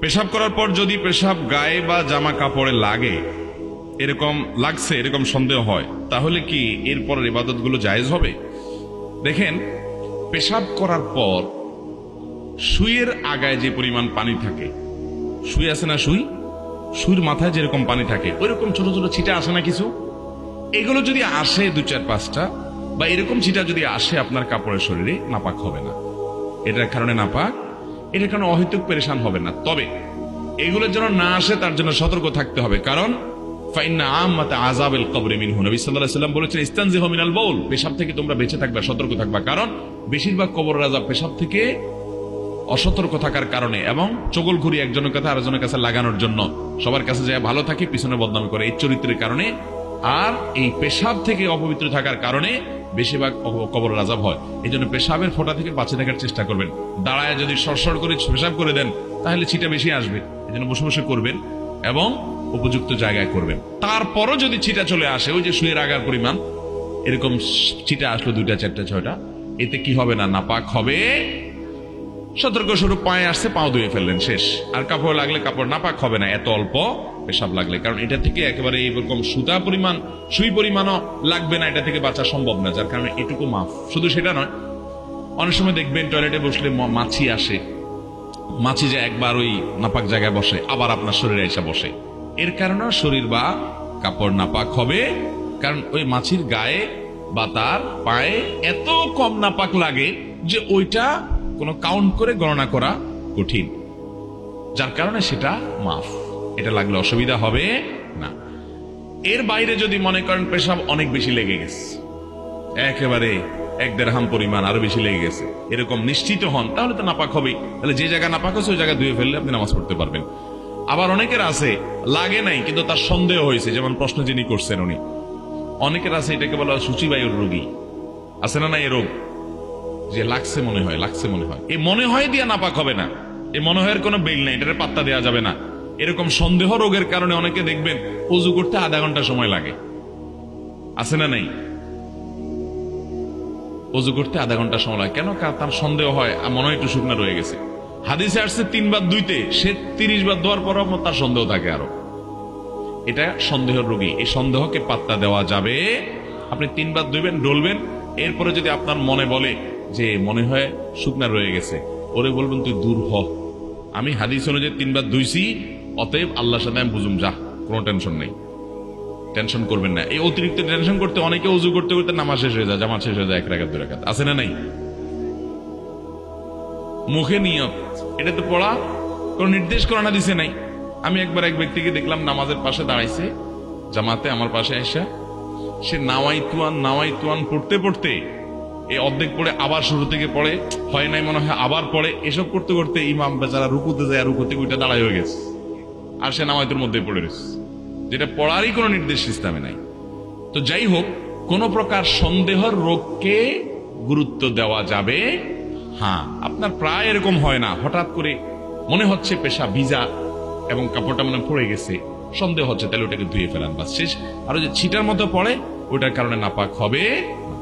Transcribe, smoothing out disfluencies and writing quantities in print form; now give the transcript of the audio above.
পেশাব করার পর যদি পেশাব গায়ে বা জামা কাপড়ে লাগে, এরকম লাগছে এরকম সন্দেহ হয়, তাহলে কি এরপর ইবাদতগুলো জায়েজ হবে? দেখেন, পেশাব করার পর সুইয়ের আগায় যে পরিমাণ পানি থাকে, সুই আছে না, সুইর মাথায় যেরকম পানি থাকে ওইরকম ছোট ছোট ছিটা আসে না কিছু, এগুলো যদি আসে 2-4-5টা বা এরকম ছিটা যদি আসে আপনার কাপড়ের শরীরে, নাপাক হবে না। এটার কারণে নাপাক, এটার কারণে অহেতুক পেরেশান হবে না। তবে এগুলোর যেন না আসে তার জন্য সতর্ক থাকতে হবে, কারণ ফাইন্না আম্মাতা আযাবিল কবরি মিনহু, নবী সাল্লাল্লাহু আলাইহি ওয়াসাল্লাম বলেছেন ইস্তানজিহু মিনাল বাউল, পেশাব থেকে তোমরা বেঁচে থাকবা, সতর্ক থাকবা, কারণ বেশিরভাগ কবরের আযাব পেশাব থেকে অসতর্ক থাকার কারণে এবং চগলখুরি একজনের কাছে আরেকজনের কাছে লাগানোর জন্য, সবার কাছে যায় ভালো থাকে পিছনে বদনাম করে, এই চরিত্রের কারণে আর এই পেশাব থেকে অপবিত্র থাকার কারণে বেশিরভাগ কবরের আযাব হয়। এই জন্য পেশাবের ফোঁটা থেকে বাঁচে থাকার চেষ্টা করবেন। দাঁড়ায় যদি সরসর করে পেশাব করে দেন তাহলে ছিটা বেশি আসবে, এই জন্য বসে বসে করবেন এবং উপযুক্ত জায়গায় করবেন। তারপরও যদি ছিটা চলে আসে, ওই যে সুইয়ের আগার পরিমাণ এরকম ছিটা আসলো 2-4-6টা, এতে কি হবে না, নাপাক হবে। সতর্ক স্বরূপ পায়ে আসছে, পাও ধুয়ে ফেললেন, শেষ। আর কাপড় লাগলে কাপড় নাপাক হবে না এত অল্প পেশাব লাগলে, কারণ এটা থেকে একেবারে এইরকম সুই পরিমাণও লাগবে না, এটা থেকে বাঁচা সম্ভব না, যার কারণে এটুকু মাফ। শুধু সেটা নয়, অনেক সময় দেখবেন টয়লেটে বসলে মাছি আসে, মাছি যে একবার ওই নাপাক জায়গায় বসে আবার আপনার শরীরে এসে বসে, এর কারণে শরীর বা কাপড় নাপাক হবে, কারণ ওই মাছির গায়ে বা তার পায়ে এত কম নাপাক লাগে যে ওইটা কোনো কাউন্ট করে গণনা করা কঠিন, যার কারণে সেটা মাফ, এটা লাগলে অসুবিধা হবে না। এর বাইরে যদি মনে করেন পেশাব অনেক বেশি লেগে গেছে, একেবারে 1-1.5 পরিমাণ আরো বেশি লেগে গেছে, এরকম নিশ্চিত হন, তাহলে তো নাপাক হবেই। তাহলে যে জায়গা নাপাক হচ্ছে ওই জায়গা ধুয়ে ফেললে আপনি নামাজ পড়তে পারবেন। আবার অনেকের আছে লাগে নাই কিন্তু তার সন্দেহ হয়েছে, যেমন প্রশ্ন যিনি করছেন উনি, অনেকের আছে এটাকে বলা হয় সূচিবায়ুর রোগী, আছে না এই রোগ, যে লাগছে মনে হয় এই মনে হয় দিয়া নাপাক হবে না, এই মনে হয় কোনো বেল নাই, এটার পাত্তা দেওয়া যাবে না। এরকম সন্দেহ রোগের কারণে অনেকে দেখবেন ওযু করতে আধা ঘন্টা সময় লাগে, আছে না নাই, ওযু করতে আধা ঘন্টা সময় লাগে কেন? তার সন্দেহ হয় মনে হয় একটু শুকনা রয়ে গেছে। হাদিসে আসছে 3 বার ধুইতে, সে 30 বার ধোয়ার পর তার সন্দেহ থাকে আরো, এটা সন্দেহের রোগী, এই সন্দেহকে পাত্তা দেওয়া যাবে। আপনি 3 বার ধুইবেন, ডলবেন, এরপরে যদি আপনার মনে বলে যে মনে হয় শুকনা রয়ে গেছে, ওরে বলবেন তুই দূর হ, আমি হাদিস অনুযায়ী 3 বার ধুইছি, অতএব আল্লাহর সাথে আমি বুঝুম, যা, কোনো টেনশন নেই। টেনশন করবেন না, এই অতিরিক্ত টেনশন করতে অনেকে উযু করতে করতে নামাজ শেষ হয়ে যায়, জামাত শেষ হয়ে যায় 1 রাকাত 2 রাকাত, আছে না নাই? মুখে নিয়ত, এটা তো পড়া কোন নির্দেশ করানো দিছে নাই। আমি একবার এক ব্যক্তিকে দেখলাম নামাজের পাশে দাঁড়াইছে জামাতে, আমার পাশে এসে সে নাওয়াইতুয়ান পড়তে পড়তে এই অর্ধেক পড়ে আবার শুরু থেকে পড়ে, হয় নাই মনে হয় আবার পড়ে, এসব করতে করতে ইমাম বেচারা রুকুতে যায়, রুকুতে ওইটা দাঁড়াই হয়ে গেছে, আর সে নাওয়াইতুর মধ্যে পড়ে রয়েছে, যেটা পড়ারই কোনো নির্দেশ ইসলামে নাই। তো যাই হোক, কোন প্রকার সন্দেহের রোগকে গুরুত্ব দেওয়া যাবে। হ্যাঁ, আপনার প্রায় এরকম হয় না, হঠাৎ করে মনে হচ্ছে পেশা ভিজা এবং কাপড়টা মনে পড়ে গেছে, সন্দেহ হচ্ছে, তাহলে ওটাকে ধুয়ে ফেলান, বাস শেষ। আর যে ছিটার মতো পড়ে ওটার কারণে নাপাক হবে না।